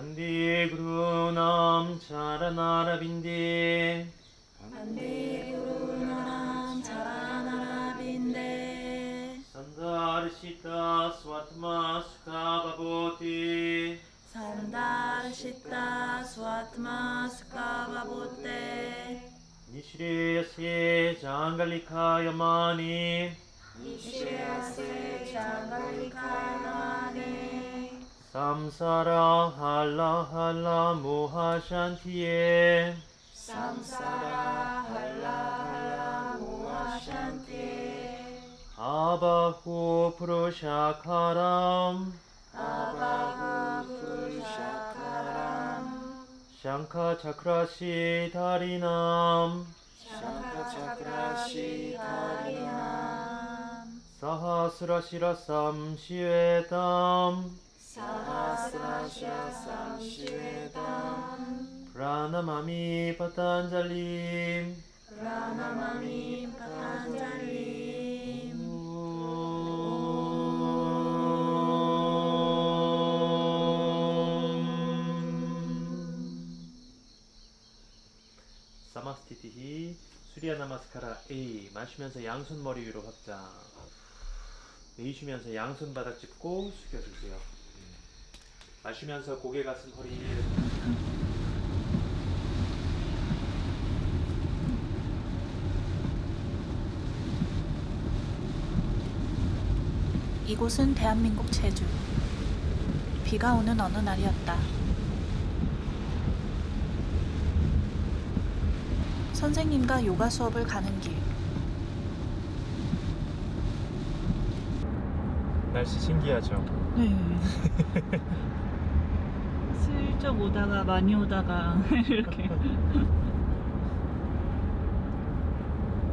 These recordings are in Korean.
Andi Guru Nam Charanarabinde Andi Guru Nam Charanarabinde Sandarshita Swatma Sukhabhavoti Sandarshita Swatma Sukhabhavoti Nishreyase Jangalikayamani Nishreyase Jangalikayamani Samsara Hala Hala Mohashantiye Samsara Hala Hala Mohashanti Abahu Purushakaram Abahu Purushakaram Shankha Chakrashi Dharinam Shankachakrashi Dharinam Sahasrashirasam Shivetam Sahasrashasam Shivedam Pranamami Patanjali Pranamami Patanjali 사마스티티히 수리아 나마스카라 A. 마시면서 양손 머리 위로 확장. 내쉬면서 양손 바닥 짚고 숙여주세요. 마시면서 고개 가슴 허리. 이곳은 대한민국 제주. 비가 오는 어느 날이었다. 선생님과 요가 수업을 가는 길. 날씨 신기하죠? 네. 슬쩍 오다가 많이 오다가 이렇게.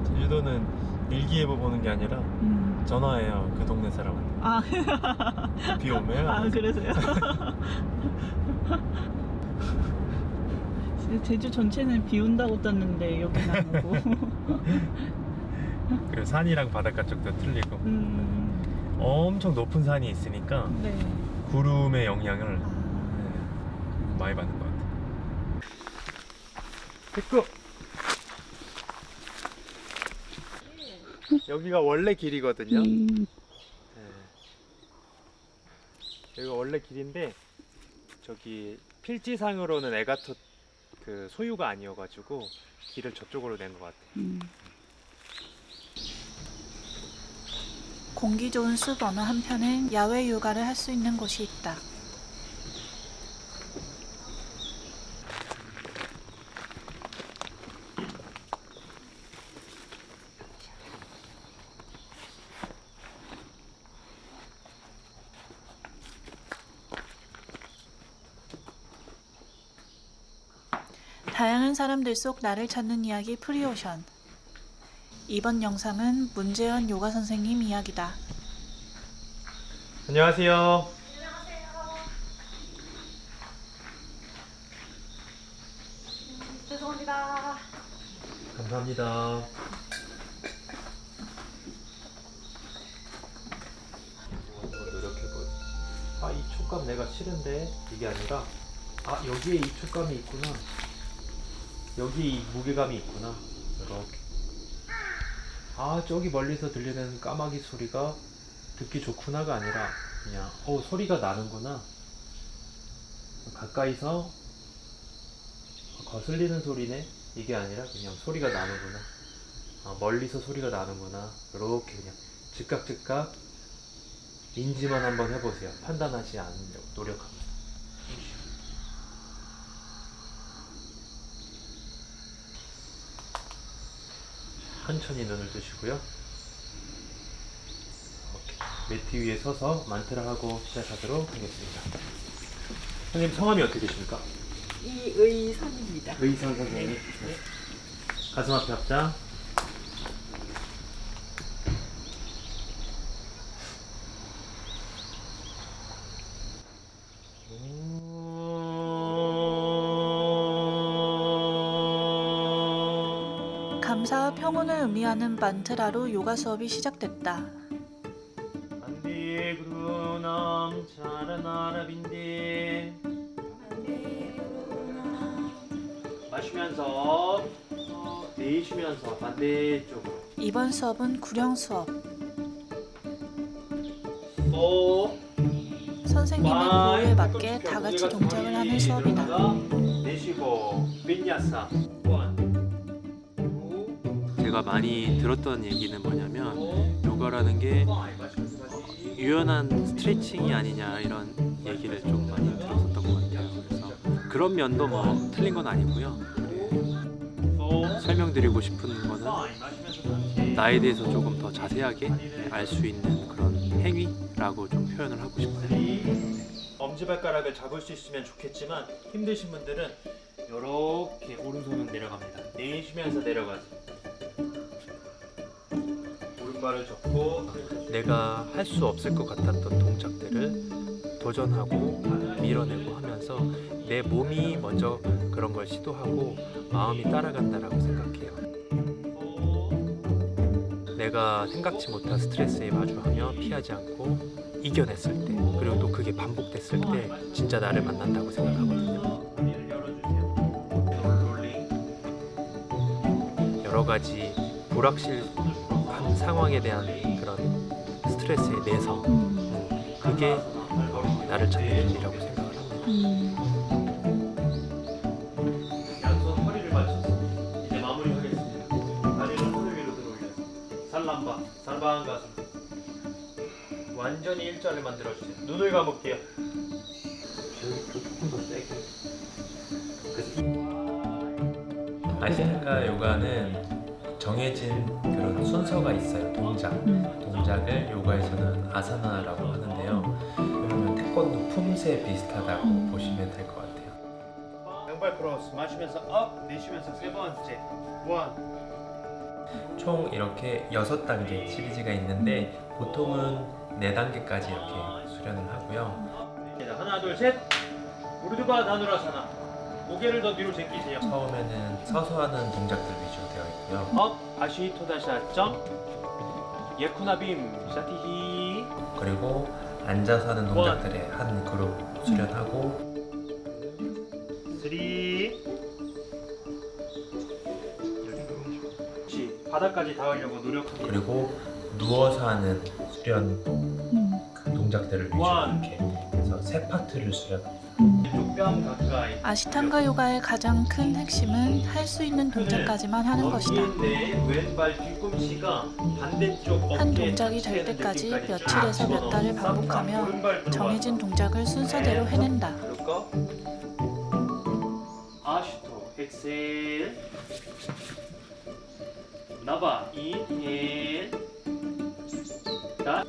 제주도는 일기예보 보는 게 아니라 전화해요. 그 동네 사람한테. 아, 비 오면. 아 그래서요? 제주 전체는 비 온다고 떴는데 여기는 안 오고. 그리고 산이랑 바닷가 쪽도 틀리고. 엄청 높은 산이 있으니까 네. 구름의 영향을 아, 많이 받는 것 같아요. 됐고! 여기가 원래 길이거든요. 네. 여기가 원래 길인데 저기 필지상으로는 에가토 그 소유가 아니어가지고 길을 저쪽으로 낸 것 같아요. 공기 좋은 숲 어느 한편엔 야외 요가를 할 수 있는 곳이 있다. 다양한 사람들 속 나를 찾는 이야기 프리오션. 이번 영상은 문재현 요가 선생님 이야기다. 안녕하세요. 죄송합니다. 감사합니다. 더 노력해보지. 아, 이 촉감 내가 싫은데 이게 아니라 여기에 이 촉감이 있구나. 여기에 이 무게감이 있구나. 이렇게. 저기 멀리서 들리는 까마귀 소리가 듣기 좋구나가 아니라 그냥 소리가 나는구나. 가까이서 거슬리는 소리네. 이게 아니라 그냥 소리가 나는구나. 멀리서 소리가 나는구나. 이렇게 그냥 즉각 인지만 한번 해보세요. 판단하지 않으려고 노력합니다. 천천히 눈을 뜨시고요. 매트 위에 서서 만트라 하고 시작하도록 하겠습니다. 선생님 성함이 어떻게 되십니까? 이의선입니다. 의선 선생님. 네. 가슴 앞에 합장. 감사와 평온을 의미하는 만트라로 요가 수업이 시작됐다. 안디 구루 남 차라나라빈디 마시면서 내쉬면서 반대쪽으로. 이번 수업은 구령 수업. 선생님의 고유에 맞게 다 같이 동작을 하는 수업이다. 내쉬고 빈야사. 제가 많이 들었던 얘기는 뭐냐면 요가라는 게 유연한 스트레칭이 아니냐 이런 얘기를 좀 많이 들었었던 것 같아요. 그래서 그런 면도 뭐 틀린 건 아니고요. 설명드리고 싶은 거는 나에 대해서 조금 더 자세하게 알 수 있는 그런 행위라고 좀 표현을 하고 싶어요. 엄지발가락을 잡을 수 있으면 좋겠지만 힘드신 분들은 이렇게 오른손은 내려갑니다. 내쉬면서 내려가지. 오른발을 접고 내가 할 수 없을 것 같았던 동작들을 도전하고 밀어내고 하면서 내 몸이 먼저 그런 걸 시도하고 마음이 따라간다라고 생각해요. 내가 생각지 못한 스트레스에 마주하며 피하지 않고 이겨냈을 때, 그리고 또 그게 반복됐을 때 진짜 나를 만난다고 생각하거든요. 여러 가지 불확실한 상황에 대한 그런 스트레스의 내성, 그게 나를 찾는 길이라고 생각을 합니다. 양손 허리를 맞춰서 이제 마무리하겠습니다. 다리를 하늘 위로 들어 올려서 살람바, 살바한 가슴. 완전히 일자를 만들어주세요. 눈을 감을게요. 조금 더 세게. 아시탄가 요가는 정해진 그런 순서가 있어요. 동작을 요가에서는 아사나라고 하는데요. 그러면 태권도 품새 비슷하다고 보시면 될 것 같아요. 양발 크로스 마시면서 업, 내쉬면서 세 번째. 총 이렇게 6단계 시리즈가 있는데 보통은 4단계까지 이렇게 수련을 하고요. 하나, 둘, 셋. 우르두바 나누라사나. 고개를 더 뒤로 제끼세요. 처음에는 서서 하는 동작들 위주로 되어 있고요. 업, 아시 토다샤 점. 예쿠나빔 샤티히. 그리고 앉아서 하는 동작들의 한 그룹 수련하고. 3. 바닥까지 닿으려고 노력합니다. 그리고 누워서 하는 수련 그 동작들을 위주로 이렇게 해서 3파트를 수련합니다. 이쪽 뺨 가까이. 아시탄가 요가의 가장 큰 핵심은 할 수 있는 동작까지만 하는 것이다. 내 왼발 뒤꿈치가 반대쪽 한 어깨에 동작이 될 touch되는 때까지 느낌까지 며칠에서 쫙 몇 달을 집어넣어. 반복하며 오른발 들어와서. 정해진 동작을 순서대로 해낸다. 그럴까? 아슈토 엑셀. 나바 인헬. 다.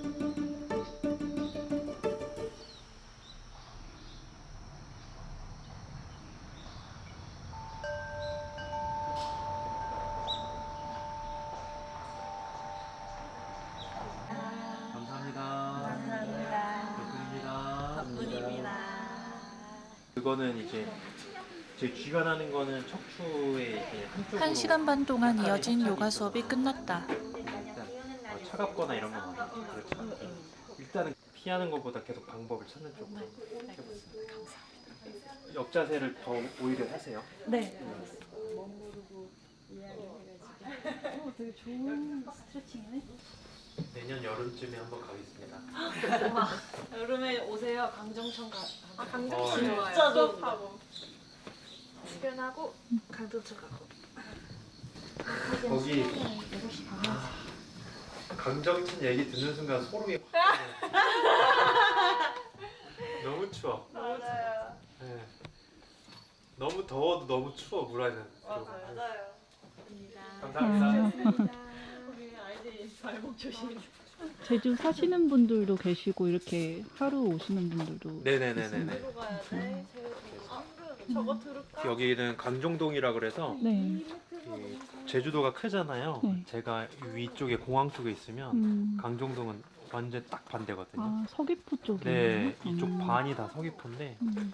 그거는 이제 제 쥐가 나는 거는 척추의 이제 한쪽으로 1시간 반 동안 이어진 요가 수업이 끝났다. 일단 차갑거나 이런 거 많아요. 그렇지 않고 일단은 피하는 것보다 계속 방법을 찾는 쪽으로 해보겠습니다. 감사합니다. 역자세를 더 오히려 하세요. 네. 되게 좋은 스트레칭이네. 내년 여름쯤에 한번 가겠습니다. 여름에 오세요. 강정천 가. 강정천 진짜 좋다고. 수련하고 강정천 가고. 거기 강정천 얘기 듣는 순간 소름이 확 너무 추워. 맞아요. 네. 너무 더워도 너무 추워 물 안은. 맞아요. 감사합니다. 우리 아이들이 발목 조심. 제주 사시는 분들도 계시고 이렇게 하루 오시는 분들도 네네네네네. 들어 가야 돼. 저거 들을까? 여기는 강정동이라 그래서 네. 이 제주도가 크잖아요. 네. 제가 위쪽에 공항 쪽에 있으면 강정동은 완전 딱 반대거든요. 아 서귀포 쪽이요? 네, 이쪽 반이 다 서귀포인데 음.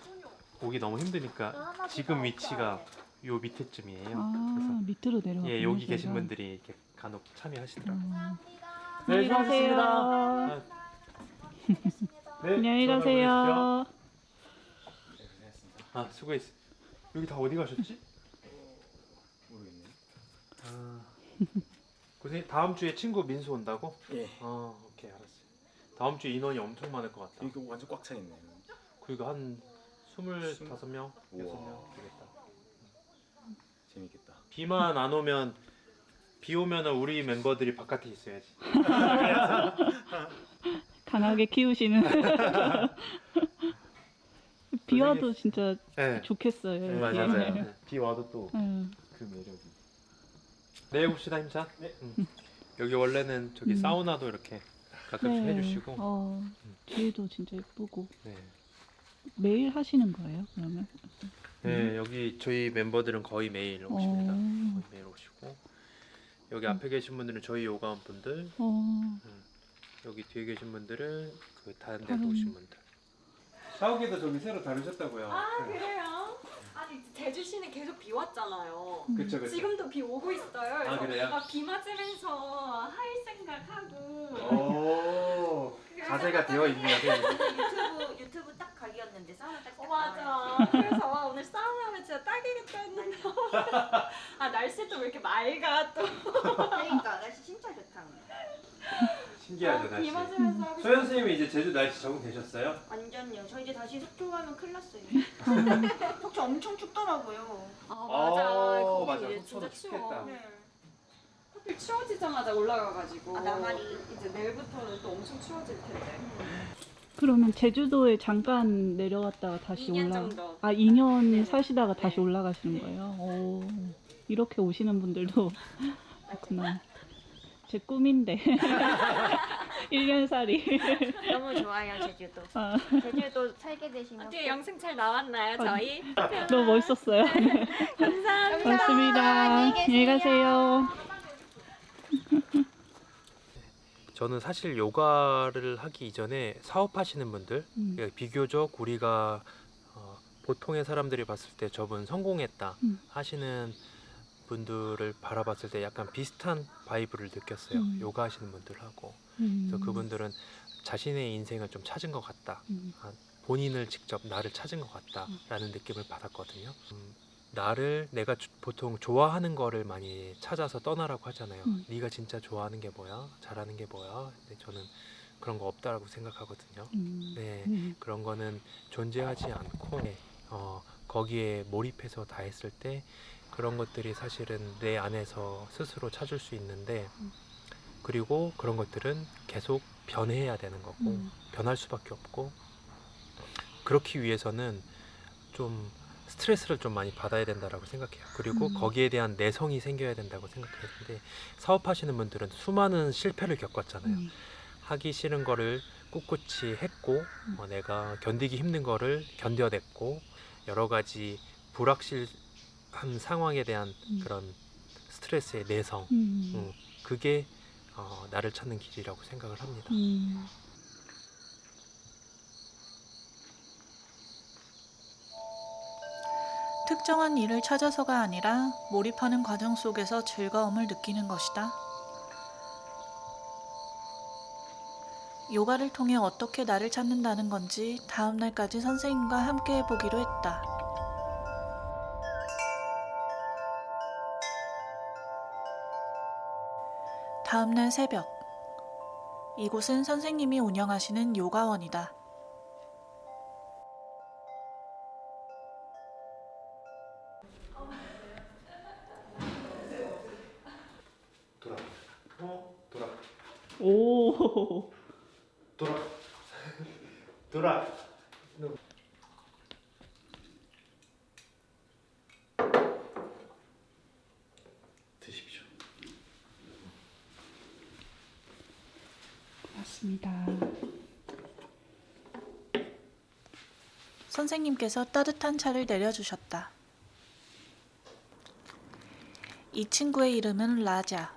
오기 너무 힘드니까 지금 위치가 요 밑에쯤이에요. 아 밑으로 내려가. 그래서 예, 여기 계신 분들이 이렇게 간혹 참여하시더라고요. 안녕히 가세요. 네, 안녕히 가세요. 아, 수고했어. 여기 다 어디 가셨지? 고생님 다음 주에 친구 민수 온다고? 예. 오케이 알았어요. 다음 주에 인원이 엄청 많을 것 같다. 이거 완전 꽉 차 있네. 그리고 한 25명, 6명 우와. 되겠다. 재밌겠다. 비만 안 오면 비 오면은 우리 멤버들이 바깥에 있어야지. 강하게 키우시는. 비 와도 진짜 네. 좋겠어요. 네, 여기. 맞아요. 네. 비 와도 또 그 응. 매력이. 내려봅시다 힘찬. 네. 여기 원래는 저기 사우나도 이렇게 가끔씩 네. 해주시고. 뒤에도 진짜 예쁘고. 네. 매일 하시는 거예요, 그러면? 네, 여기 저희 멤버들은 거의 매일 오십니다. 어. 거의 매일 오시고 여기 앞에 계신 분들은 저희 요가원 분들, 여기 뒤에 계신 분들은 그 다른 데서 다른- 오신 분들. 샤워기도 저기 새로 다루셨다고요. 아 그래요? 아니 제주시는 계속 비 왔잖아요. 그쵸 그쵸. 지금도 비 오고 있어요. 그래서 그래요? 막 비 맞으면서 할 생각하고. 오 자세가 되어 있네요. 유튜브 딱 각이었는데 사우나 딱. 맞아. 그래서 오늘 사우나면 진짜 딱이겠다 했는데. 아 날씨 또 왜 이렇게 맑아 또. 그러니까 날씨 진짜 좋다. 신기하죠 비 날씨. 맞으면서 하고 소연 선생님이 이제 제주 날씨 적응되셨어요? 완전요. 저 이제 다시 속초 가면 큰일 났어요. 속초 엄청 춥더라고요. 아 맞아. 거기 맞아. 이제 속초도 진짜 추워. 춥겠다. 네. 하필 추워지자마자 올라가가지고. 아, 나만이. 이제 내일부터는 또 엄청 추워질 텐데. 그러면 제주도에 잠깐 내려왔다가 다시 2년 올라. 정도. 2년 네네. 사시다가 다시 네. 올라가시는 거예요? 오, 이렇게 오시는 분들도 있구나. 제 꿈인데. 1년 살이. 너무 좋아요 제주도. 아, 제주도 살게 되시면. 뒤에 영상 잘 나왔나요 저희? 너무 멋있었어요. 감사합니다. 고맙습니다. 안녕히 가세요. 저는 사실 요가를 하기 이전에 사업하시는 분들, 그러니까 비교적 우리가 보통의 사람들이 봤을 때 저분 성공했다 하시는 분들을 바라봤을 때 약간 비슷한 바이브를 느꼈어요. 요가 하시는 분들하고. 그래서 그분들은 자신의 인생을 좀 찾은 것 같다. 본인을 직접 나를 찾은 것 같다라는 느낌을 받았거든요. 나를 내가 보통 좋아하는 거를 많이 찾아서 떠나라고 하잖아요. 네가 진짜 좋아하는 게 뭐야? 잘하는 게 뭐야? 근데 저는 그런 거 없다라고 생각하거든요. 네, 그런 거는 존재하지 않고 거기에 몰입해서 다 했을 때 그런 것들이 사실은 내 안에서 스스로 찾을 수 있는데 그리고 그런 것들은 계속 변해야 되는 거고 변할 수밖에 없고 그렇기 위해서는 좀 스트레스를 좀 많이 받아야 된다라고 생각해요. 그리고 거기에 대한 내성이 생겨야 된다고 생각했는데 사업하시는 분들은 수많은 실패를 겪었잖아요. 하기 싫은 거를 꿋꿋이 했고 내가 견디기 힘든 거를 견뎌냈고 여러 가지 불확실한 상황에 대한 그런 스트레스의 내성 그게 나를 찾는 길이라고 생각을 합니다. 특정한 일을 찾아서가 아니라 몰입하는 과정 속에서 즐거움을 느끼는 것이다. 요가를 통해 어떻게 나를 찾는다는 건지 다음 날까지 선생님과 함께 해보기로 했다. 다음 날 새벽. 이곳은 선생님이 운영하시는 요가원이다. 돌아. 돌아. 오. 돌아. 돌아. 드십시오. 맞습니다. 선생님께서 따뜻한 차를 내려주셨다. 이 친구의 이름은 라자.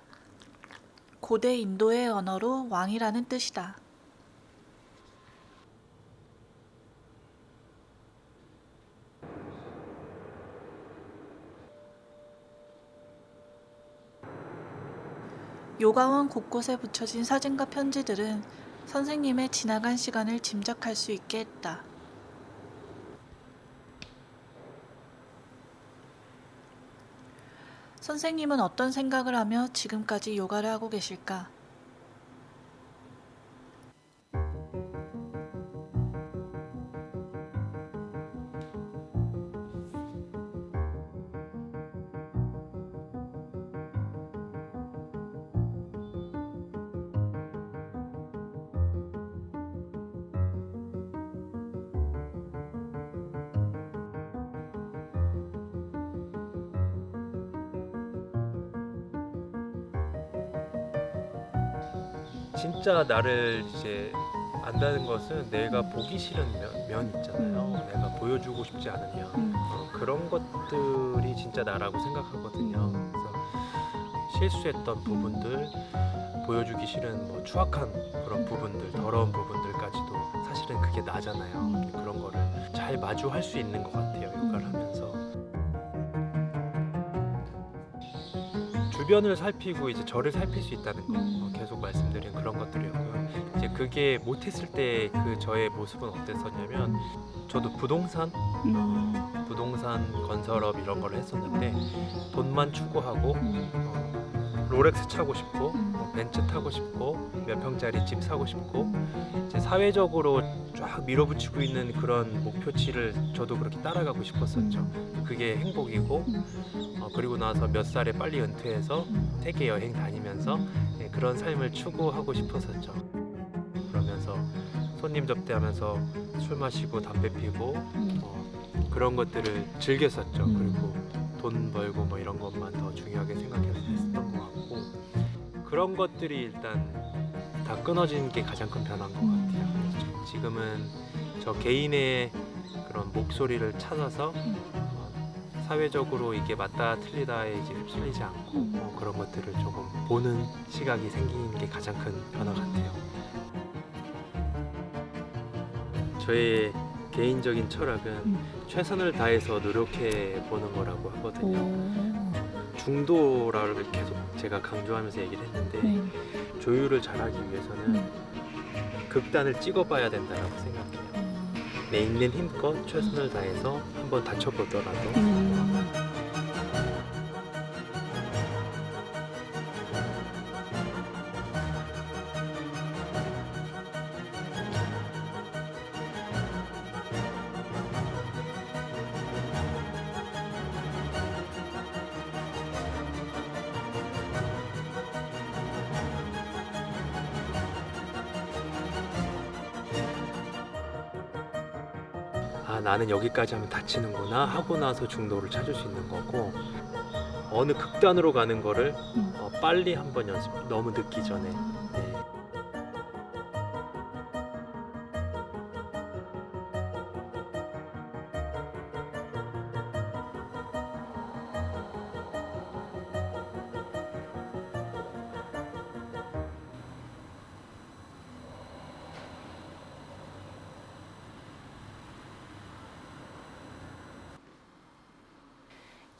고대 인도의 언어로 왕이라는 뜻이다. 요가원 곳곳에 붙여진 사진과 편지들은 선생님의 지나간 시간을 짐작할 수 있게 했다. 선생님은 어떤 생각을 하며 지금까지 요가를 하고 계실까? 진짜 나를 이제 안다는 것은 내가 보기 싫은 면 있잖아요. 내가 보여주고 싶지 않은 면. 그런 것들이 진짜 나라고 생각하거든요. 그래서 실수했던 부분들, 보여주기 싫은 뭐 추악한 그런 부분들, 더러운 부분들까지도 사실은 그게 나잖아요. 그런 거를 잘 마주할 수 있는 것 같아요. 요가를 하면서. 주변을 살피고 이제 저를 살필 수 있다는 거 계속 말씀드린 그런 것들이었고요. 이제 그게 못했을 때 그 저의 모습은 어땠었냐면 저도 부동산 건설업 이런 걸 했었는데 돈만 추구하고 롤렉스 차고 싶고 벤츠 타고 싶고 몇 평짜리 집 사고 싶고 이제 사회적으로 쫙 밀어붙이고 있는 그런 목표치를 저도 그렇게 따라가고 싶었었죠. 그게 행복이고 그리고 나서 몇 살에 빨리 은퇴해서 세계 여행 다니면서 그런 삶을 추구하고 싶었었죠. 그러면서 손님 접대하면서 술 마시고 담배 피고 그런 것들을 즐겼었죠. 그리고 돈 벌고 뭐 이런 것만 더 중요하게 생각해서 했었던 것 같고 그런 것들이 일단 다 끊어진 게 가장 큰 변화인 것 같아요. 지금은 저 개인의 그런 목소리를 찾아서 사회적으로 이게 맞다 틀리다에 이제 휩쓸리지 않고 그런 것들을 조금 보는 시각이 생긴 게 가장 큰 변화 같아요. 저의 개인적인 철학은 최선을 다해서 노력해 보는 거라고 하거든요. 중도라를 계속 제가 강조하면서 얘기를 했는데 조율을 잘하기 위해서는 극단을 찍어봐야 된다고 생각해요. 내 있는 힘껏 최선을 다해서 한번 다쳐보더라도 나는 여기까지 하면 다치는구나 하고 나서 중도를 찾을 수 있는 거고 어느 극단으로 가는 거를 빨리 한번 연습 너무 늦기 전에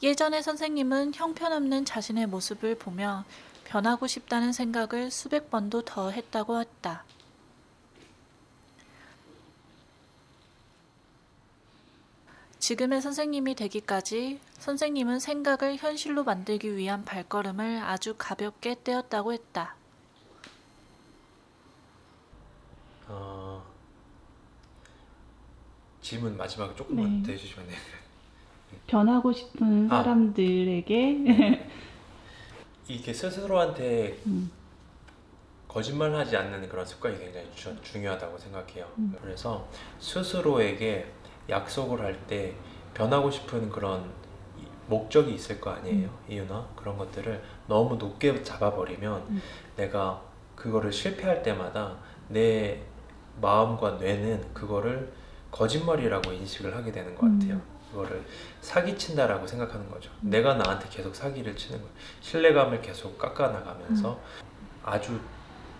예전의 선생님은 형편없는 자신의 모습을 보며 변하고 싶다는 생각을 수백 번도 더 했다고 했다. 지금의 선생님이 되기까지 선생님은 생각을 현실로 만들기 위한 발걸음을 아주 가볍게 떼었다고 했다. 질문 마지막에 조금만 더 해주시면 돼요. 변하고 싶은 사람들에게 이게 스스로한테 거짓말하지 않는 그런 습관이 굉장히 중요하다고 생각해요. 그래서 스스로에게 약속을 할 때 변하고 싶은 그런 목적이 있을 거 아니에요. 이유나 그런 것들을 너무 높게 잡아버리면 내가 그거를 실패할 때마다 내 마음과 뇌는 그거를 거짓말이라고 인식을 하게 되는 것 같아요. 그거를 사기친다라고 생각하는 거죠. 내가 나한테 계속 사기를 치는 거예요. 신뢰감을 계속 깎아나가면서 아주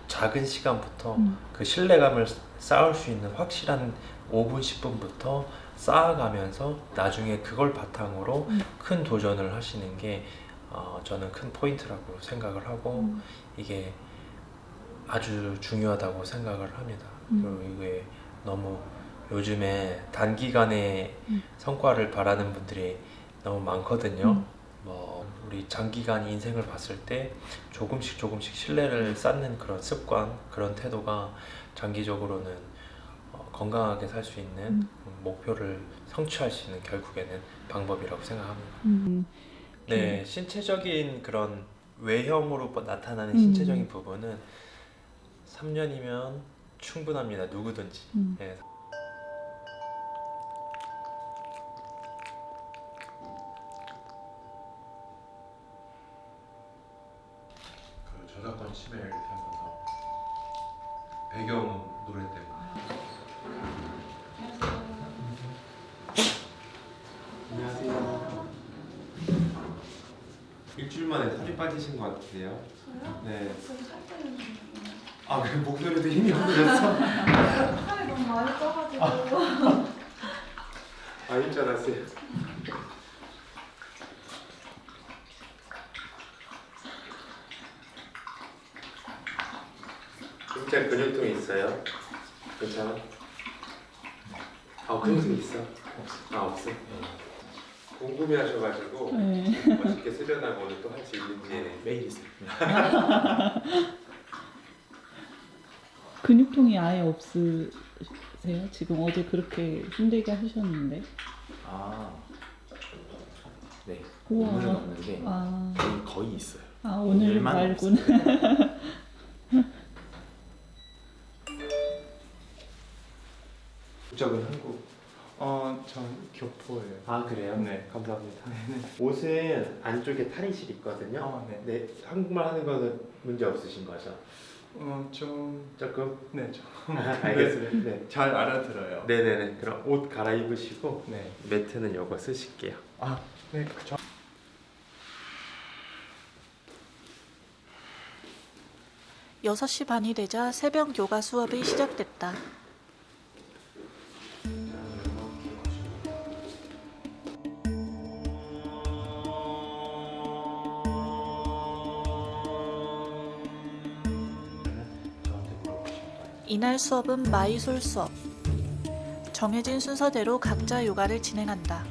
작은 시간부터 그 신뢰감을 쌓을 수 있는 확실한 5분, 10분부터 쌓아가면서 나중에 그걸 바탕으로 큰 도전을 하시는 게 저는 큰 포인트라고 생각을 하고 이게 아주 중요하다고 생각을 합니다. 그리고 이게 너무 요즘에 단기간에 성과를 바라는 분들이 너무 많거든요. 뭐 우리 장기간 인생을 봤을 때 조금씩 신뢰를 쌓는 그런 습관, 그런 태도가 장기적으로는 건강하게 살 수 있는 목표를 성취할 수 있는 결국에는 방법이라고 생각합니다. 네, 신체적인 그런 외형으로 나타나는 신체적인 부분은 3년이면 충분합니다. 누구든지. 네. 그 저작권 침해를 이렇게 하면서 배경 노래 때문에. 안녕하세요. 일주일 만에 살이 빠지신 것 같은데요? 저요? 네. 지금 살 빼는 중이에요. 아, 그 목소리도 힘이 없어졌어? 살이 너무 많이 쪄가지고. 아닐 줄 알았어요. 진짜 근육통이 있어요? 괜찮아? 아, 근육통 있어? 아, 없어? 궁금해하셔가지고 멋있게 수련하고 오늘 또 할 수 있는지 매일 있어요. 근육통이 아예 없으세요? 지금 어제 그렇게 힘들게 하셨는데. 아, 네. 우와. 오늘은 없는데 아, 거의 있어요. 아 오늘 오늘만 말고는. 국적은 한국. 전 교포예요. 아, 그래요? 네. 감사합니다. 옷은 안쪽에 탈의실 있거든요. 네. 네, 한국말 하는 거는 문제 없으신 거죠? 좀, 조금? 네, 좀. 알겠습니다. 네. 잘 알아들어요. 네네네. 그럼 옷 갈아입으시고 네. 매트는 요거 쓰실게요. 아, 네. 6시 반이 되자 새벽 요가 수업이 시작됐다. 이날 수업은 마이솔 수업. 정해진 순서대로 각자 요가를 진행한다.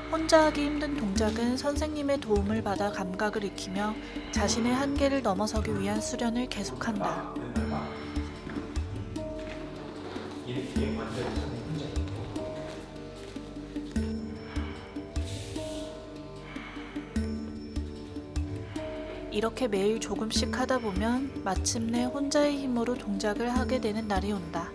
혼자 하기 힘든 동작은 선생님의 도움을 받아 감각을 익히며 자신의 한계를 넘어서기 위한 수련을 계속한다. 이렇게 완전 혼자 있고. 이렇게 매일 조금씩 하다 보면 마침내 혼자의 힘으로 동작을 하게 되는 날이 온다.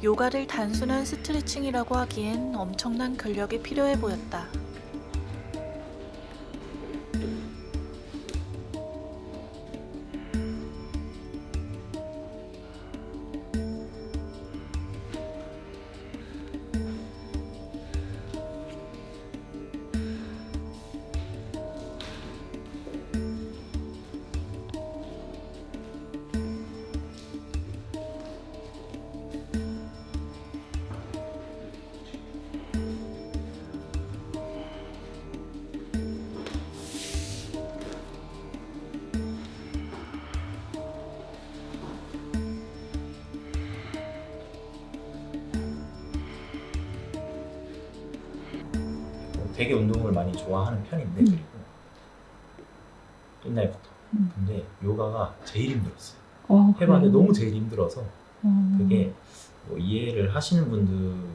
요가를 단순한 스트레칭이라고 하기엔 엄청난 근력이 필요해 보였다. 되게 운동을 많이 좋아하는 편인데 그리고 옛날부터 근데 요가가 제일 힘들었어요. 해봤는데 너무 제일 힘들어서 그게 뭐 이해를 하시는 분들이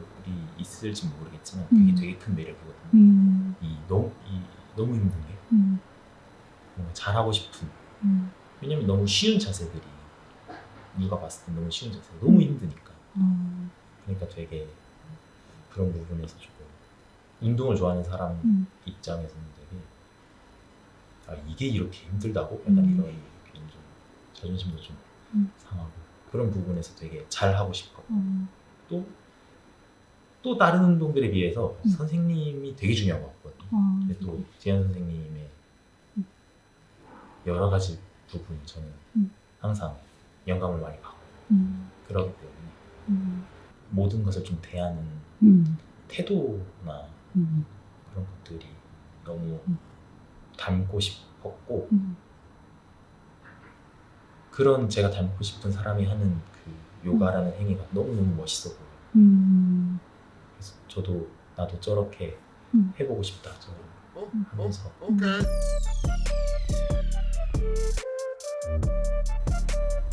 있을지 모르겠지만 그게 되게 큰 매력이거든요. 너무 힘든 게 뭔가 잘하고 싶은 왜냐면 너무 쉬운 자세들이 누가 봤을 때 너무 쉬운 자세 너무 힘드니까 그러니까 되게 그런 부분에서 조금 운동을 좋아하는 사람 입장에서는 되게 이게 이렇게 힘들다고? 약간 이런 좀 자존심도 좀 상하고 그런 부분에서 되게 잘하고 싶어. 또 다른 운동들에 비해서 선생님이 되게 중요한 것 같거든요. 근데 또 재현 선생님의 여러 가지 부분 저는 항상 영감을 많이 받고 그러기 때문에 모든 것을 좀 대하는 태도나 그런 것들이 너무 닮고 싶었고 그런 제가 닮고 싶은 사람이 하는 그 요가라는 행위가 너무너무 멋있어 보여요. 그래서 저도 나도 저렇게 해보고 싶다 저는 하면서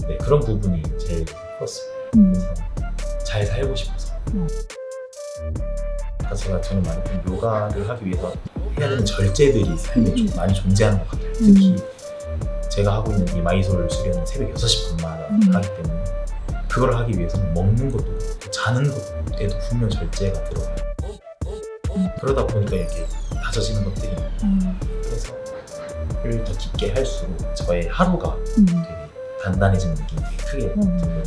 네, 그런 부분이 제일 컸어요. 그래서 잘 살고 싶어서 아까 저는 말했던 요가를 하기 위해서 해야 되는 절제들이 삶에 좀 많이 존재하는 것 같아요. 특히 제가 하고 있는 이 마이솔 수련은 새벽 6시 반마다 하기 때문에 그걸 하기 위해서는 먹는 것도 그렇고 자는 것에도 분명 절제가 들어가요. 그러다 보니까 이렇게 다져지는 것들이 그래서 를 더 깊게 할수록 저의 하루가 되게 단단해지는 느낌이 되게 크게 들거든요.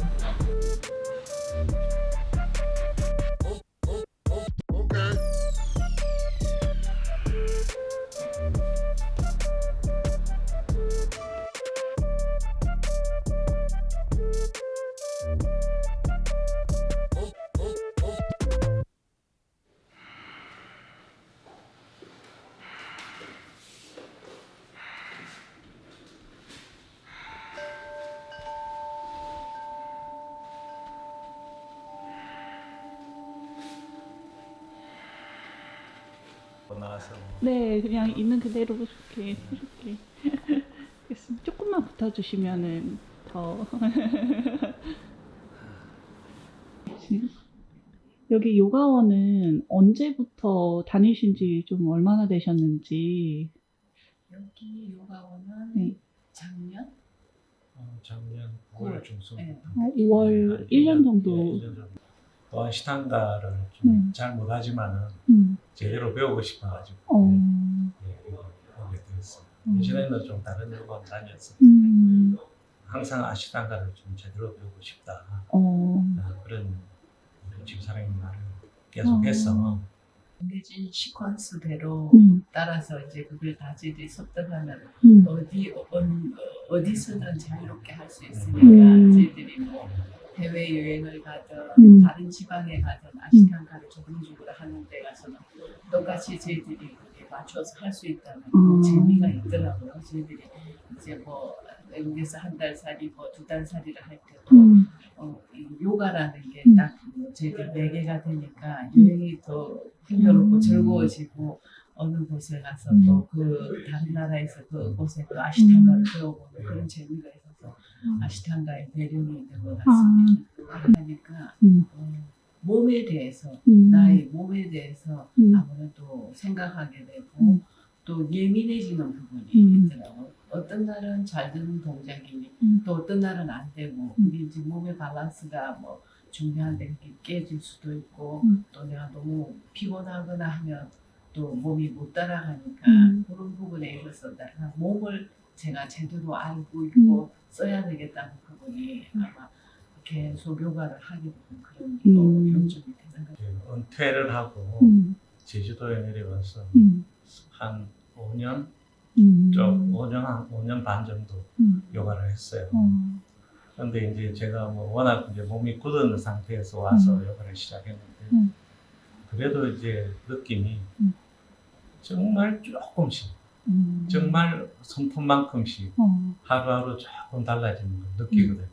나와서 네, 그냥 있는 그대로 이렇게 알겠습니다. 조금만 붙어주시면은 더 여기 요가원은 언제부터 다니신지 좀 얼마나 되셨는지. 여기 요가원은 네. 작년 작년 9월 중순부터 네. 5월 1년 정도. 또한 시탄가를 좀 잘 못하지만은 제대로 배우고 싶어가지고 이거 하게 되었어요. 예전에는 좀 다른 요가 다녔어요. 항상 아시탄가를 좀 제대로 배우고 싶다. 그런 우리 집사람의 말을 계속해서 정해진 시퀀스대로 따라서 이제 그걸 다지리 습득하면 어디서든 자유롭게 할 수 있으니까 저희들이 뭐 해외 여행을 가든 다른 지방에 가든 아시탄가를 전문적으로 하는 데 가서는 똑같이 저희들이 맞춰서 할 수 있다는 재미가 있더라고요. 저희들이 이제 뭐 외국에서 한 달 살이 뭐 2달 살이를 할 때도 이 요가라는 게 딱 저희들 매개가 되니까 여행이 더 풍요롭고 즐거워지고 어느 곳에 가서 또 그 다른 나라에서 그곳에 또 아시탄가를 배워보는 그런 재미가 있어서 아시탄가의 배경이 있는 것 같습니다. 그러니까 몸에 대해서 나의 몸에 대해서 아무래도 생각하게 되고 또 예민해지는 부분이 있더라고요. 어떤 날은 잘 되는 동작이니 또 어떤 날은 안 되고 근데 이제 몸의 밸런스가 뭐 중요한데 그게 깨질 수도 있고 또 내가 너무 피곤하거나 하면 또 몸이 못 따라가니까 그런 부분에 있어서 내가 몸을 제가 제대로 알고 있고 써야 되겠다는 부분이 아마 계속 요가를 하게 되는 그런 요점이 되는 것 같아요. 은퇴를 하고 제주도에 내려와서 한 5년, 좀 5년 반 정도 요가를 했어요. 그런데 이제 제가 뭐 워낙 이제 몸이 굳은 상태에서 와서 요가를 시작했는데 그래도 이제 느낌이 정말 조금씩 정말 손품만큼씩 하루하루 조금 달라지는 걸 느끼거든요.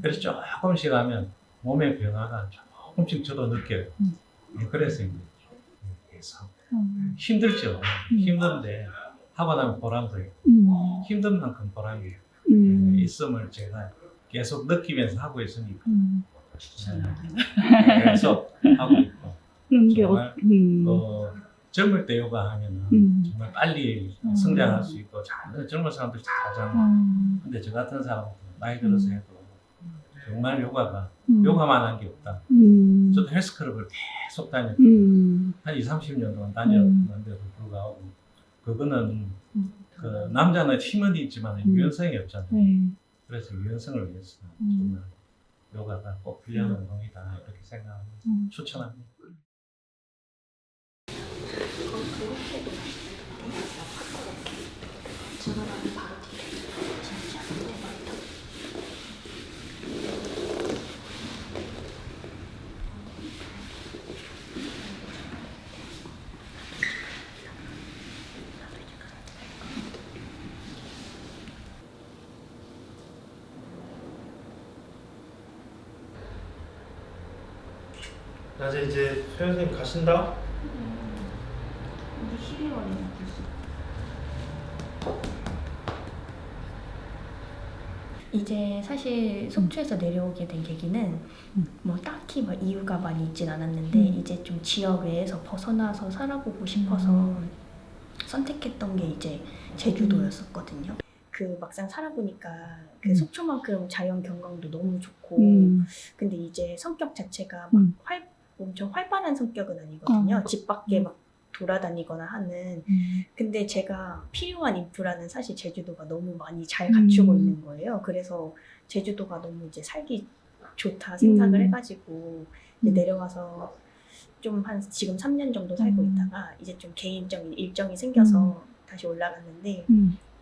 그래서 조금씩 하면 몸의 변화가 조금씩 저도 느껴요. 그래서 이제 계속 힘들죠. 힘든데 하고 나면 보람도 있고 힘든 만큼 보람이 있음을 제가 계속 느끼면서 하고 있으니까 계속 하고 있고 정말 젊을 때 요가 하면은 정말 빨리 성장할 수 있고 젊은 사람들 잘하잖아요. 근데 저 같은 사람은 나이 들어서 해도 정말 요가가 음. 요가만 한 게 없다. 음. 저도 헬스클럽을 계속 다녔고 한 20, 30년 동안 다녔는데도 불구하고 그거는 그 남자는 힘은 있지만 유연성이 없잖아요. 네. 그래서 유연성을 위해서 정말 요가가 꼭 필요한 운동이다 이렇게 생각합니다. 추천합니다. 낮에 이제 소연 선생님 가신다? 이제 12월이나 됐어. 이제 사실 속초에서 내려오게 된 계기는 뭐 딱히 막 이유가 많이 있진 않았는데 이제 좀 지역 외에서 벗어나서 살아보고 싶어서 선택했던 게 이제 제주도였었거든요. 그 막상 살아보니까 그 속초만큼 자연 경관도 너무 좋고 근데 이제 성격 자체가 막 엄청 활발한 성격은 아니거든요. 집 밖에 막 돌아다니거나 하는. 근데 제가 필요한 인프라는 사실 제주도가 너무 많이 잘 갖추고 있는 거예요. 그래서 제주도가 너무 이제 살기 좋다 생각을 해가지고 이제 내려와서 좀 한 지금 3년 정도 살고 있다가 이제 좀 개인적인 일정이 생겨서 다시 올라갔는데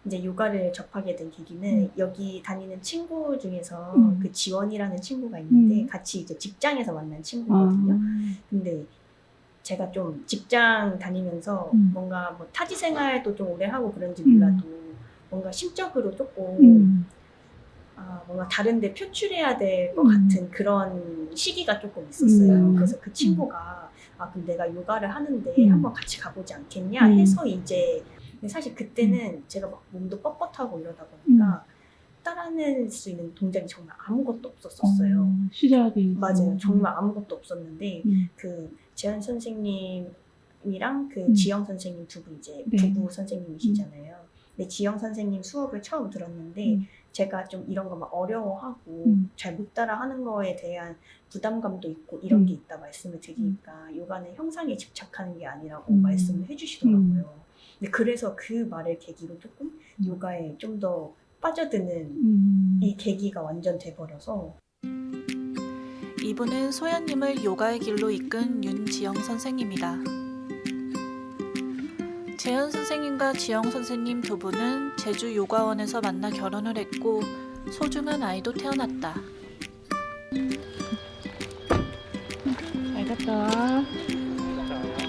이제 요가를 접하게 된 계기는 여기 다니는 친구 중에서 그 지원이라는 친구가 있는데 같이 이제 직장에서 만난 친구거든요. 근데 제가 좀 직장 다니면서 뭔가 뭐 타지 생활도 좀 오래 하고 그런지 몰라도 뭔가 심적으로 조금 뭔가 다른 데 표출해야 될 것 같은 그런 시기가 조금 있었어요. 그래서 그 친구가 그럼 내가 요가를 하는데 한번 같이 가보지 않겠냐 해서 이제 근데 사실 그때는 제가 막 몸도 뻣뻣하고 이러다 보니까 따라낼 수 있는 동작이 정말 아무것도 없었어요. 시작이 맞아요. 정말 아무것도 없었는데 그 재현 선생님이랑 그 지영 선생님 두 분 이제 부부 선생님이시잖아요. 근데 지영 선생님 수업을 처음 들었는데 제가 좀 이런 거 막 어려워하고 잘 못 따라 하는 거에 대한 부담감도 있고 이런 게 있다 말씀을 드리니까 요가는 형상에 집착하는 게 아니라고 말씀을 해주시더라고요. 근데 그래서 그 말을 계기로 조금 요가에 좀 더 빠져드는 이 계기가 완전 돼버려서 이분은 소연님을 요가의 길로 이끈 윤지영 선생님이다. 재현 선생님과 지영 선생님 두 분은 제주 요가원에서 만나 결혼을 했고 소중한 아이도 태어났다. 잘 갔다 와.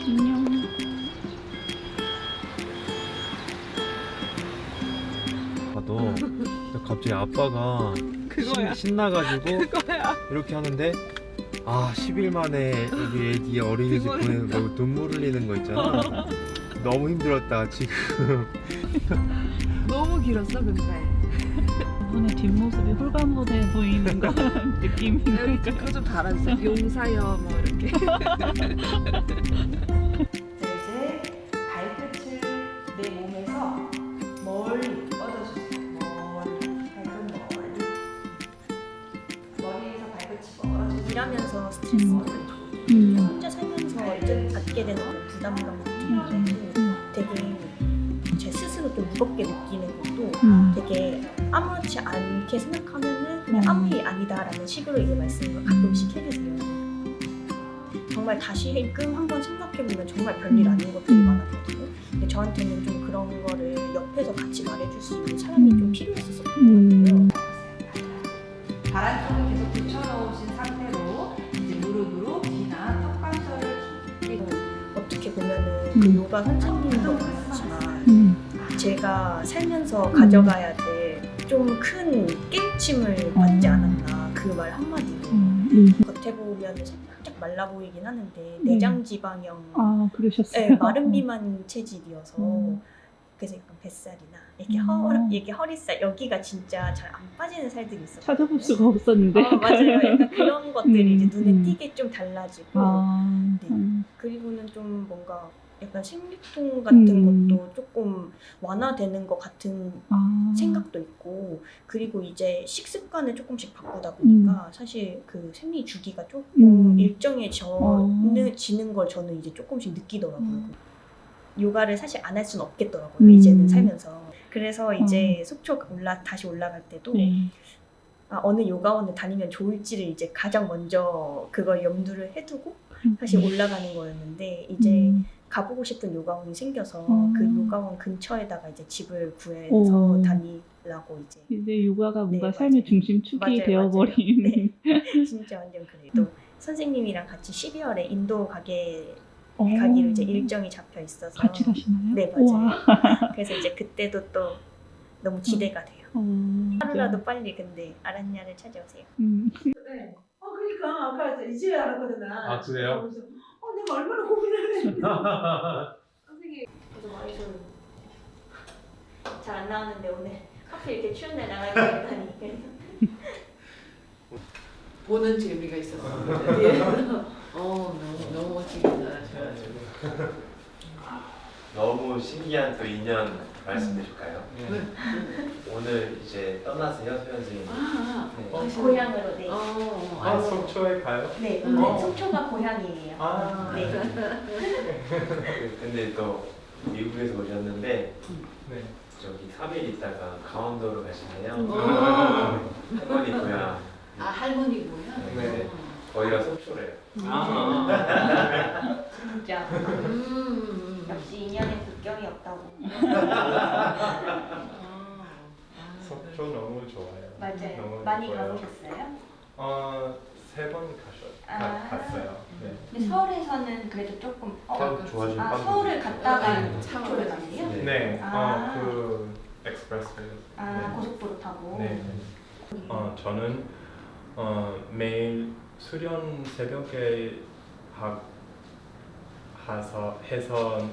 안녕. 봐도 갑자기 아빠가 신나가지고 이렇게 하는데 10일 만에 우리 애기 어린이집 보내는 거 눈물 흘리는 거 있잖아. 너무 힘들었다 지금. 너무 길었어 근데. 이분의 뒷모습이 홀가분해 보이는 거 느낌이. 그거 좀 달아주세요. 용사여 뭐 이렇게. 이제 발끝을 내 몸에서 멀리 뻗어주세요. 멀리 발끝 멀리. 머리에서 발끝이 멀어지고 이러면서 스트레스를 혼자 살면서 이제 받게 되는 그런 부담감도 있는데 되게 제 스스로 좀 무겁게 느끼는 것도 되게 아무렇지 않게 생각하면은 그냥 아무 일이 아니다라는 식으로 이제 말씀을 가끔씩 해주세요. 정말 다시금 한번 생각해보면 정말 별일 아닌 것들이 많았거든요. 근데 저한테는 좀 그런 거를 옆에서 같이 말해줄 수 있는 사람이 좀 필요했었던 것 같아요. 바람 쪽을 계속 붙여놓으신 상태로 이제 무릎으로 귀나 턱관절을 깊게 어떻게 보면은 그 요가 선생님도 그렇지만 제가 살면서 가져가야 될 좀 큰 깨우침을 받지 않았나 그 말 한마디로. 겉에 보면 살짝 말라 보이긴 하는데 내장 지방형 그러셨어요. 마른 비만 체질이어서 그래서 약간 뱃살이나 이렇게 허리살 여기가 진짜 잘 안 빠지는 살들이 있어요. 찾아볼 수가 없었는데. 맞아요. 약간 그런 것들이 이제 눈에 띄게 좀 달라지고 그리고는 좀 뭔가 약간 생리통 같은 것도 조금 완화되는 것 같은 생각도 있고, 그리고 이제 식습관을 조금씩 바꾸다 보니까 사실 그 생리 주기가 조금 일정해지는 걸 저는 이제 조금씩 느끼더라고요. 요가를 사실 안 할 수는 없겠더라고요. 이제는 살면서. 그래서 이제 속초 다시 올라갈 때도 어느 요가원을 다니면 좋을지를 이제 가장 먼저 그걸 염두를 해두고 사실 올라가는 거였는데, 이제 가보고 싶은 요가원이 생겨서 그 요가원 근처에다가 이제 집을 구해서 다니려고 이제 요가가 뭔가 네, 삶의 맞아요. 중심축이 되어버린. 네. 진짜 완전 그래요. 또 선생님이랑 같이 12월에 인도 가기로 이제 일정이 잡혀 있어서 같이 가시나요? 네, 맞아요. 우와. 그래서 이제 그때도 또 너무 기대가 돼요. 하루라도 빨리 근데 아란야를 찾아오세요. 네. 그러니까 아까 이제 알았거든. 아, 그래요? 그래서 내가 얼마나 고민을 해. 선생님. 저도 머리숱 잘 안 나왔는데 오늘 하필 이렇게 추운 날 나가게 되다니. 보는 재미가 있었어요. 너무 멋지게 잘하셔가지고. 너무 신기한 또 인연 말씀드릴까요? 오늘 이제 떠나세요, 소연 선생님. 고향으로 네. 속초에 가요? 네, 근데 속초가 고향이에요. 네. 근데 또 미국에서 오셨는데 네. 저기 3일 있다가 강원도로 가시네요. 할머니 고향. 할머니 고향? 네. 거기가 속초래요. 진짜. 역시 인연에 국경이 없다고. 속초 너무 좋아요. 맞아요. 너무 많이 예뻐요. 가보셨어요? 3번 갔어요. 네. 근데 서울에서는 그래도 조금 빵 좋아하시는 빵 서울을 드세요? 갔다가 속초를 가세요? 네. 아. 그 익스프레스웨이. 네. 고속도로 타고. 네. 저는 매일 수련 새벽에 해서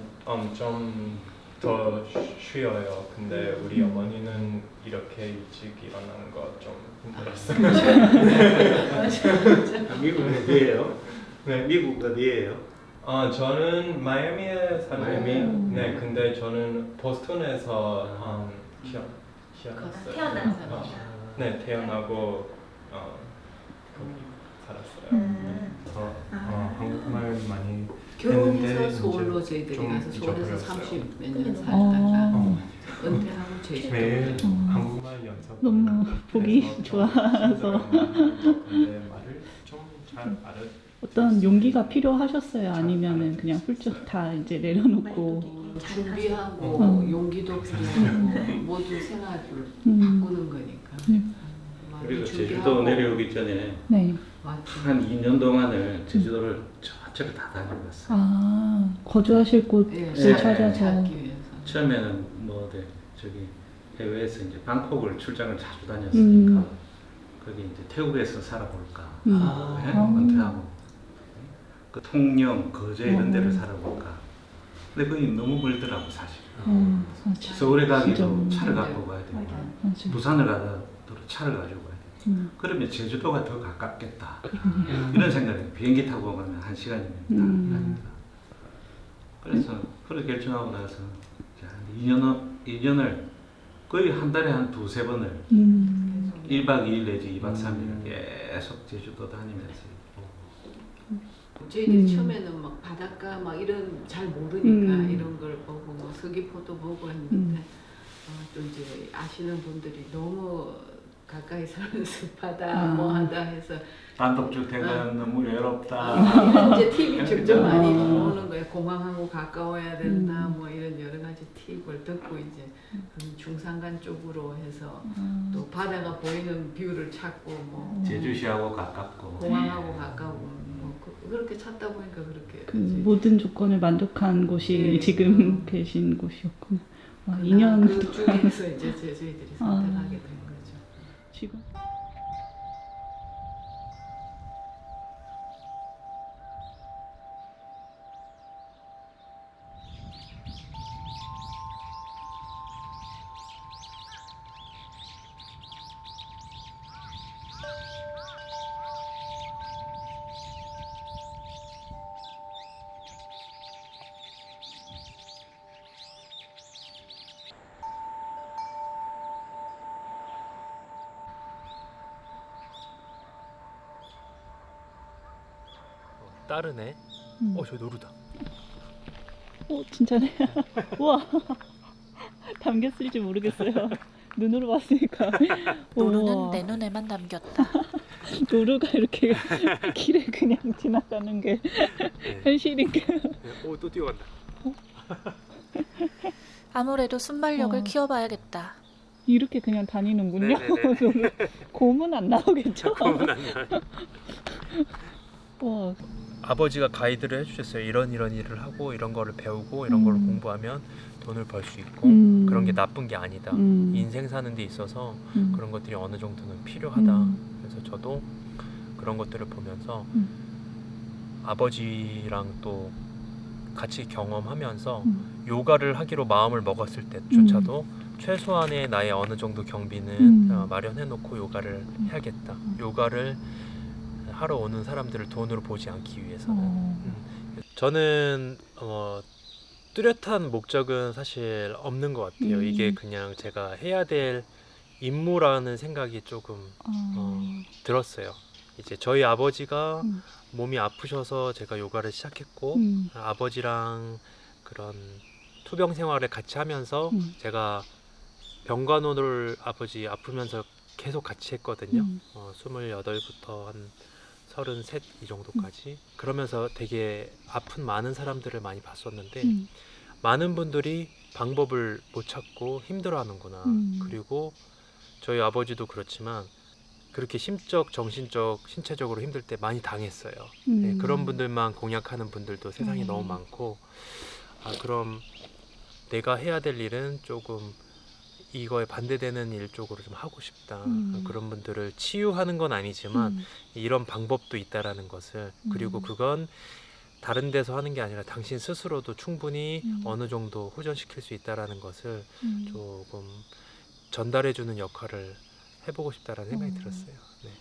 좀 더 쉬어요. 근데 우리 어머니는 이렇게 일찍 일어나는 거 좀 힘들었어요. 미국 어디예요? 네. 미국 어디예요? 저는 마이애미에 살고 마이애미? 네, 근데 저는 보스턴에서 태어났어요. 태어났어요. 네, 태어나고 거기 살았어요. 한국말 많이 결혼해서 했는데 서울로 이제 저희들이 좀 가서 서울에서 잊어버렸어요. 30 몇 년 살다가 은퇴하고 제주도 매일 한국말 연습. 너무 보기 해서 좋아서. 근데 말을 좀 잘 알아. 어떤 용기가 필요하셨어요? 아니면은 그냥 훌쩍 다 이제 내려놓고. 준비하고 용기도 필요하고 모든 생활을 바꾸는 거니까. 그리고 준비하고. 제주도 내려오기 전에 네. 한 2년 동안을 제주도를 전체를 다 다녀봤어요. 거주하실 곳을 네, 찾아서. 찾기 위해서. 처음에는 저기 해외에서 이제 방콕을 출장을 자주 다녔으니까 거기 이제 태국에서 살아볼까. 네? 은퇴하고 그 통영, 거제 이런 데를 살아볼까. 근데 거기 너무 멀더라고 사실. 서울에 가기도 차를 갖고 가야 되고 부산을 가도 차를 가지고 가야 되고 그러면 제주도가 더 가깝겠다. 이런 생각이 비행기 타고 가면 1시간이면 다 가니까. 그래서 그렇게 결정하고 나서 2년을 거의 한 달에 한 2-3번을 1박 2일 내지 2박 3일 계속 제주도 다니면서 저희들이 처음에는 막 바닷가 막 이런 잘 모르니까 이런 걸 보고 뭐 서귀포도 보고 했는데 또 이제 아시는 분들이 너무 가까이 살면서 바다 뭐 하다 해서 단독주택은 너무 외롭다. 이제 TV 직접 많이 보는 거예요. 공항하고 가까워야 된다 뭐 이런 여러 가지 팁을 듣고 이제 중산간 쪽으로 해서 또 바다가 보이는 뷰를 찾고 뭐 제주시하고 가깝고 공항하고 가까우고 뭐 그렇게 찾다 보니까 그렇게 모든 조건을 만족한 곳이 지금 계신 곳이었구나. 2년 그 중에서 이제 저희들이 선택하게 된 거죠. 지금. 따르네. 저기 노루다. 진짜네. 우와. 담겼을지 모르겠어요. 눈으로 봤으니까. 노루는 우와. 내 눈에만 담겼다. 노루가 이렇게 길에 그냥 지나가는 게 현실인가? 또 뛰어간다. 아무래도 순발력을 키워봐야겠다. 이렇게 그냥 다니는군요. 네네네. 곰은 안 나오겠죠? 곰은 안 나와요. 와. 아버지가 가이드를 해주셨어요. 이런 일을 하고 이런 거를 배우고 이런 거를 공부하면 돈을 벌 수 있고 그런 게 나쁜 게 아니다. 인생 사는 데 있어서 그런 것들이 어느 정도는 필요하다. 그래서 저도 그런 것들을 보면서 아버지랑 또 같이 경험하면서 요가를 하기로 마음을 먹었을 때조차도 최소한의 나의 어느 정도 경비는 마련해 놓고 요가를 해야겠다. 요가를 하러 오는 사람들을 돈으로 보지 않기 위해서는. 저는 뚜렷한 목적은 사실 없는 것 같아요. 이게 그냥 제가 해야 될 임무라는 생각이 조금 들었어요. 이제 저희 아버지가 몸이 아프셔서 제가 요가를 시작했고 아버지랑 그런 투병 생활을 같이 하면서 제가 병간호를 아버지 아프면서 계속 같이 했거든요. 28부터 한 33 이 정도까지. 그러면서 되게 아픈 많은 사람들을 많이 봤었는데 많은 분들이 방법을 못 찾고 힘들어하는구나. 그리고 저희 아버지도 그렇지만 그렇게 심적, 정신적, 신체적으로 힘들 때 많이 당했어요. 네, 그런 분들만 공략하는 분들도 세상에 너무 많고 그럼 내가 해야 될 일은 조금 이거에 반대되는 일 쪽으로 좀 하고 싶다. 그런 분들을 치유하는 건 아니지만 이런 방법도 있다라는 것을 그리고 그건 다른 데서 하는 게 아니라 당신 스스로도 충분히 어느 정도 호전시킬 수 있다라는 것을 조금 전달해주는 역할을 해보고 싶다라는 생각이 들었어요. 네.